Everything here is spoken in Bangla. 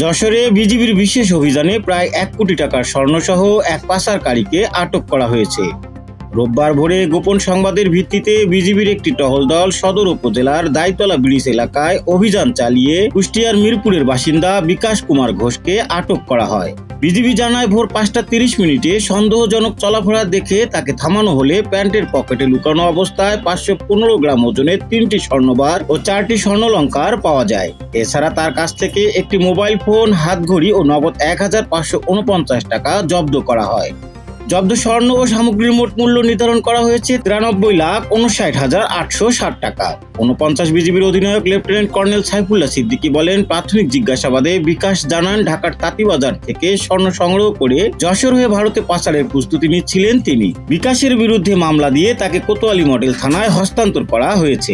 যশোরে বিজিবির বিশেষ অভিযানে প্রায় 1 কোটি টাকার স্বর্ণসহ এক পাচারকারীকে আটক করা হয়েছে। রোববার ভোরে গোপন সংবাদের ভিত্তিতে বিজিবির একটি টহল দল সদর উপজেলার দাইতলা ব্রিজ এলাকায় অভিযান চালিয়ে কুষ্টিয়ার মিরপুরের বাসিন্দা বিকাশ কুমার ঘোষকে আটক করা হয়। বিজিবি জানায় ভোর 5টা 30 মিনিটে সন্দেহজনক চলাফেরা দেখে তাকে থামানো হলে প্যান্টের পকেটে লুকানো অবস্থায় 515 গ্রাম ওজনের 3টি স্বর্ণবার ও 4টি স্বর্ণালংকার পাওয়া যায়। এছাড়া তার কাছ থেকে একটি মোবাইল ফোন, হাতঘড়ি ও নগদ 1549 টাকা জব্দ করা হয়। জব্দ স্বর্ণ ও সামগ্রীর মোট মূল্য নির্ধারণ করা হয়েছে 93,59,860 টাকা। 49 বিজিবির অধিনায়ক লেফটেন্যান্ট কর্নেল সাইফুল্লাহ সিদ্দিকী বলেন, প্রাথমিক জিজ্ঞাসাবাদে বিকাশ জানান ঢাকার তাঁতিবাজার থেকে স্বর্ণ সংগ্রহ করে যশোর হয়ে ভারতে পাচারের প্রস্তুতি নিচ্ছিলেন তিনি। বিকাশের বিরুদ্ধে মামলা দিয়ে তাকে কোতোয়ালি মডেল থানায় হস্তান্তর করা হয়েছে।